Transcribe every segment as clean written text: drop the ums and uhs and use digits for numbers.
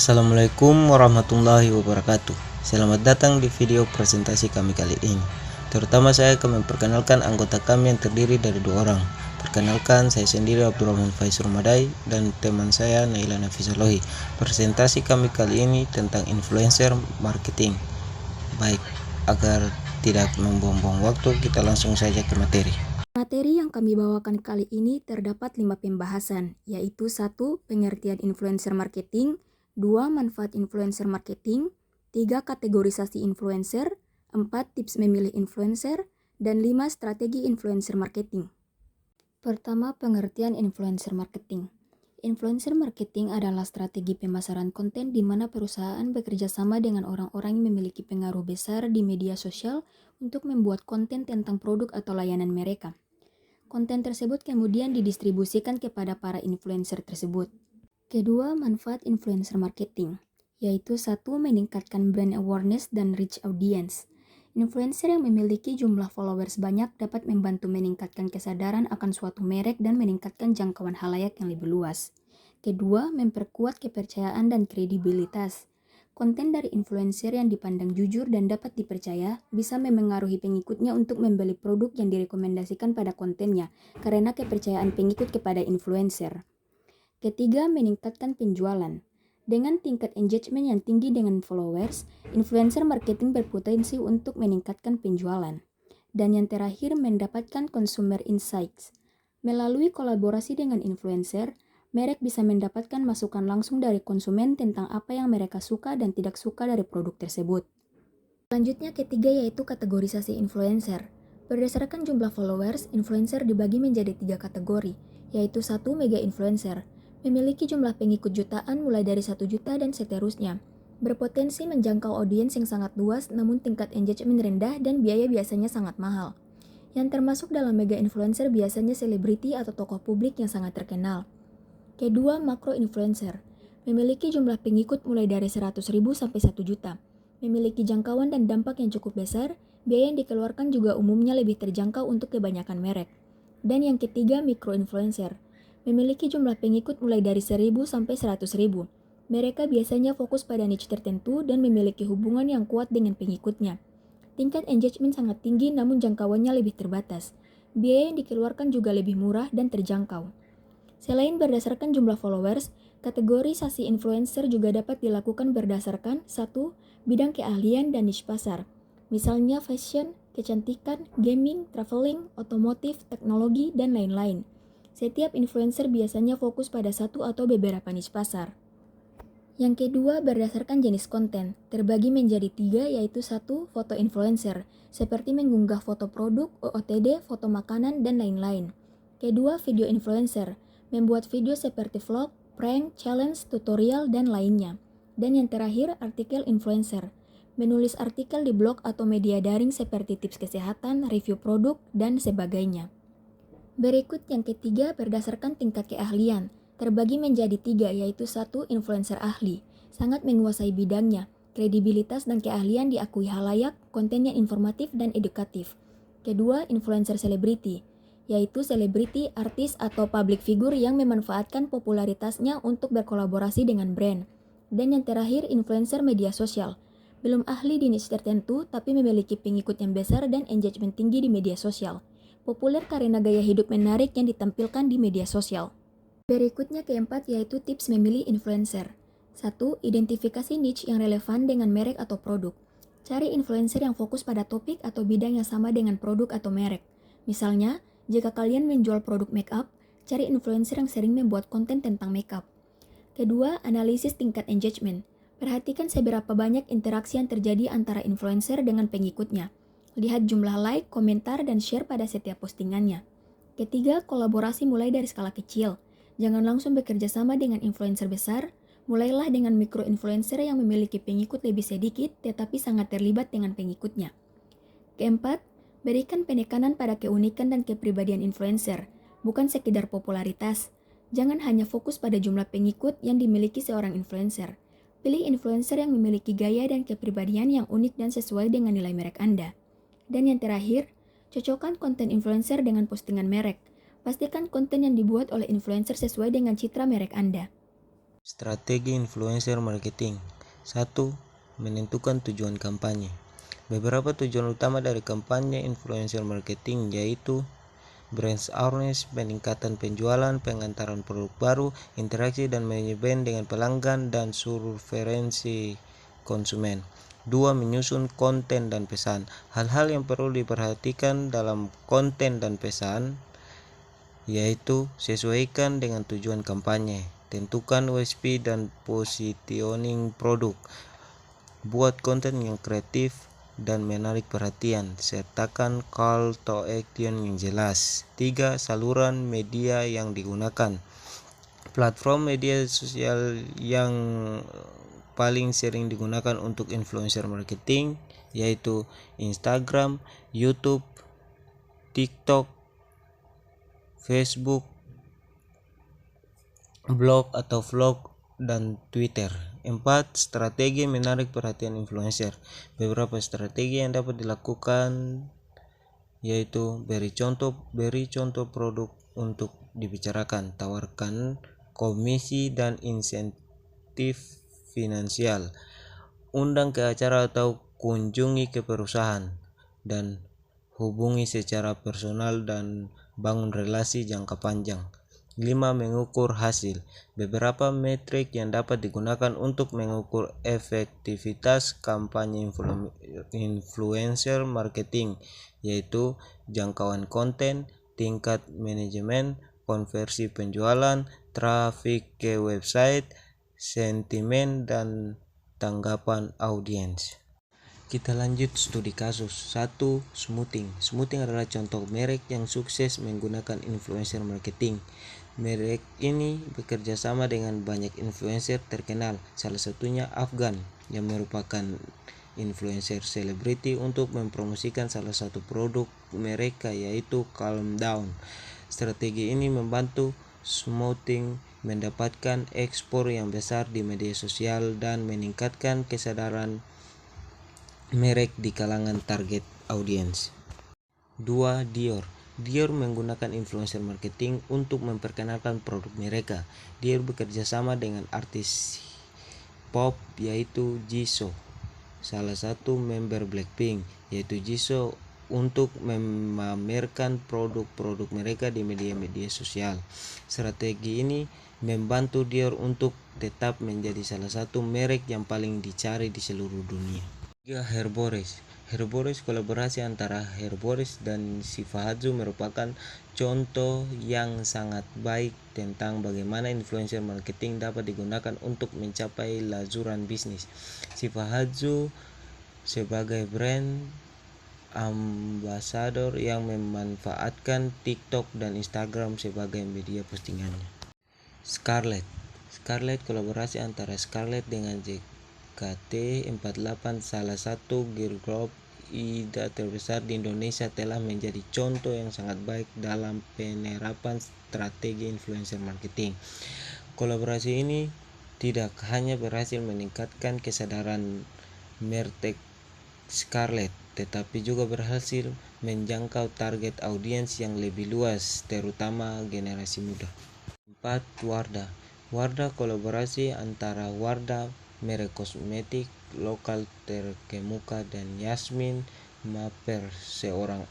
Assalamualaikum warahmatullahi wabarakatuh. Selamat datang di video presentasi kami kali ini. Terutama saya akan memperkenalkan anggota kami yang terdiri dari 2 orang. Perkenalkan, saya sendiri Abdurrahman Faiz Ramadai dan teman saya Naila Nafisalohi. Presentasi kami kali ini tentang influencer marketing. Baik, agar tidak membuang-buang waktu, kita langsung saja ke materi. Materi yang kami bawakan kali ini terdapat 5 pembahasan, yaitu 1. Pengertian influencer marketing, 2. Manfaat influencer marketing, 3. Kategorisasi influencer, 4. Tips memilih influencer, dan 5. Strategi influencer marketing. Pertama, pengertian influencer marketing. Influencer marketing adalah strategi pemasaran konten di mana perusahaan bekerja sama dengan orang-orang yang memiliki pengaruh besar di media sosial untuk membuat konten tentang produk atau layanan mereka. Konten tersebut kemudian didistribusikan kepada para influencer tersebut. Kedua, manfaat influencer marketing, yaitu 1. Meningkatkan brand awareness dan reach audience. Influencer yang memiliki jumlah followers banyak dapat membantu meningkatkan kesadaran akan suatu merek dan meningkatkan jangkauan halayak yang lebih luas. Kedua, memperkuat kepercayaan dan kredibilitas. Konten dari influencer yang dipandang jujur dan dapat dipercaya bisa memengaruhi pengikutnya untuk membeli produk yang direkomendasikan pada kontennya karena kepercayaan pengikut kepada influencer. Ketiga, meningkatkan penjualan. Dengan tingkat engagement yang tinggi dengan followers, influencer marketing berpotensi untuk meningkatkan penjualan. Dan yang terakhir, mendapatkan consumer insights. Melalui kolaborasi dengan influencer, merek bisa mendapatkan masukan langsung dari konsumen tentang apa yang mereka suka dan tidak suka dari produk tersebut. Selanjutnya ketiga yaitu kategorisasi influencer. Berdasarkan jumlah followers, influencer dibagi menjadi 3 kategori, yaitu 1. Mega influencer, memiliki jumlah pengikut jutaan mulai dari 1 juta dan seterusnya. Berpotensi menjangkau audiens yang sangat luas namun tingkat engagement rendah dan biaya biasanya sangat mahal. Yang termasuk dalam mega influencer biasanya selebriti atau tokoh publik yang sangat terkenal. Kedua, makro influencer, memiliki jumlah pengikut mulai dari 100.000 sampai 1 juta. Memiliki jangkauan dan dampak yang cukup besar, biaya yang dikeluarkan juga umumnya lebih terjangkau untuk kebanyakan merek. Dan yang ketiga, mikro influencer, memiliki jumlah pengikut mulai dari 1.000 sampai 100.000. Mereka biasanya fokus pada niche tertentu dan memiliki hubungan yang kuat dengan pengikutnya. Tingkat engagement sangat tinggi namun jangkauannya lebih terbatas. Biaya yang dikeluarkan juga lebih murah dan terjangkau. Selain berdasarkan jumlah followers, kategorisasi influencer juga dapat dilakukan berdasarkan 1. Bidang keahlian dan niche pasar. Misalnya fashion, kecantikan, gaming, traveling, otomotif, teknologi, dan lain-lain. Setiap influencer biasanya fokus pada satu atau beberapa niche pasar. Yang kedua, berdasarkan jenis konten, terbagi menjadi 3 yaitu 1. Foto influencer, seperti mengunggah foto produk, OOTD, foto makanan, dan lain-lain. Kedua, video influencer, membuat video seperti vlog, prank, challenge, tutorial, dan lainnya. Dan yang terakhir, artikel influencer, menulis artikel di blog atau media daring seperti tips kesehatan, review produk, dan sebagainya. Berikut yang ketiga berdasarkan tingkat keahlian, terbagi menjadi 3 yaitu 1. Influencer ahli, sangat menguasai bidangnya, kredibilitas dan keahlian diakui halayak, kontennya informatif dan edukatif. Kedua, influencer selebriti, yaitu selebriti, artis, atau public figure yang memanfaatkan popularitasnya untuk berkolaborasi dengan brand. Dan yang terakhir, influencer media sosial. Belum ahli di niche tertentu, tapi memiliki pengikut yang besar dan engagement tinggi di media sosial. Populer karena gaya hidup menarik yang ditampilkan di media sosial. Berikutnya keempat yaitu tips memilih influencer. 1. Identifikasi niche yang relevan dengan merek atau produk. Cari influencer yang fokus pada topik atau bidang yang sama dengan produk atau merek. Misalnya, jika kalian menjual produk makeup, cari influencer yang sering membuat konten tentang makeup. Kedua, analisis tingkat engagement. Perhatikan seberapa banyak interaksi yang terjadi antara influencer dengan pengikutnya. Lihat jumlah like, komentar, dan share pada setiap postingannya. Ketiga, kolaborasi mulai dari skala kecil. Jangan langsung bekerja sama dengan influencer besar. Mulailah dengan mikro-influencer yang memiliki pengikut lebih sedikit tetapi sangat terlibat dengan pengikutnya. Keempat, berikan penekanan pada keunikan dan kepribadian influencer, bukan sekedar popularitas. Jangan hanya fokus pada jumlah pengikut yang dimiliki seorang influencer. Pilih influencer yang memiliki gaya dan kepribadian yang unik dan sesuai dengan nilai merek Anda. Dan yang terakhir, cocokkan konten influencer dengan postingan merek. Pastikan konten yang dibuat oleh influencer sesuai dengan citra merek Anda. Strategi influencer marketing. 1. Menentukan tujuan kampanye. Beberapa tujuan utama dari kampanye influencer marketing yaitu brand awareness, peningkatan penjualan, pengantaran produk baru, interaksi dan manajemen dengan pelanggan, dan surveillance konsumen. 2. Menyusun konten dan pesan. Hal-hal yang perlu diperhatikan dalam konten dan pesan yaitu sesuaikan dengan tujuan kampanye, tentukan USP dan positioning produk, buat konten yang kreatif dan menarik perhatian, sertakan call to action yang jelas. 3. Saluran media yang digunakan. Platform media sosial yang paling sering digunakan untuk influencer marketing yaitu Instagram, YouTube, TikTok, Facebook, blog atau vlog, dan Twitter. 4. Strategi menarik perhatian influencer. Beberapa strategi yang dapat dilakukan yaitu beri contoh produk untuk dibicarakan, tawarkan komisi dan insentif finansial, undang ke acara atau kunjungi ke perusahaan, dan hubungi secara personal dan bangun relasi jangka panjang. 5. Mengukur hasil. Beberapa metrik yang dapat digunakan untuk mengukur efektivitas kampanye influencer marketing yaitu jangkauan konten, tingkat manajemen, konversi penjualan, traffic ke website, sentimen, dan tanggapan audiens. Kita lanjut studi kasus. 1. Smoothing. Smoothing adalah contoh merek yang sukses menggunakan influencer marketing. Merek ini bekerja sama dengan banyak influencer terkenal, salah satunya Afgan, yang merupakan influencer selebriti untuk mempromosikan salah satu produk mereka yaitu Calm Down. Strategi ini membantu Smoothing mendapatkan ekspor yang besar di media sosial dan meningkatkan kesadaran merek di kalangan target audiens. 2. Dior menggunakan influencer marketing untuk memperkenalkan produk mereka. Dior bekerja sama dengan artis pop yaitu Jisoo, salah satu member Blackpink yaitu Jisoo, untuk memamerkan produk-produk mereka di media-media sosial. Strategi ini membantu Dior untuk tetap menjadi salah satu merek yang paling dicari di seluruh dunia. 3. Herbores kolaborasi antara Herbores dan Shifazu merupakan contoh yang sangat baik tentang bagaimana influencer marketing dapat digunakan untuk mencapai lazuran bisnis. Shifazu sebagai brand ambassador yang memanfaatkan TikTok dan Instagram sebagai media postingannya. Scarlett kolaborasi antara Scarlett dengan JKT48, salah satu girl group idol terbesar di Indonesia, telah menjadi contoh yang sangat baik dalam penerapan strategi influencer marketing. Kolaborasi ini tidak hanya berhasil meningkatkan kesadaran merek Scarlett, tetapi juga berhasil menjangkau target audiens yang lebih luas, terutama generasi muda. 4. Wardah kolaborasi antara Wardah, merek kosmetik lokal terkemuka, dan Yasmin Maper, seorang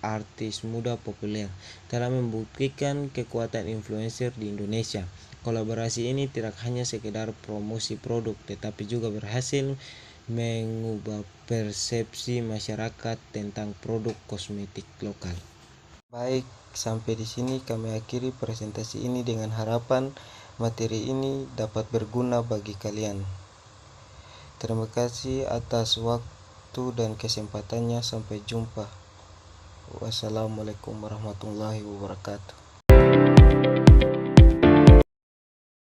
artis muda populer, telah membuktikan kekuatan influencer di Indonesia. Kolaborasi ini tidak hanya sekedar promosi produk, tetapi juga berhasil mengubah persepsi masyarakat tentang produk kosmetik lokal. Baik, sampai di sini kami akhiri presentasi ini dengan harapan materi ini dapat berguna bagi kalian. Terima kasih atas waktu dan kesempatannya. Sampai jumpa. Wassalamualaikum warahmatullahi wabarakatuh.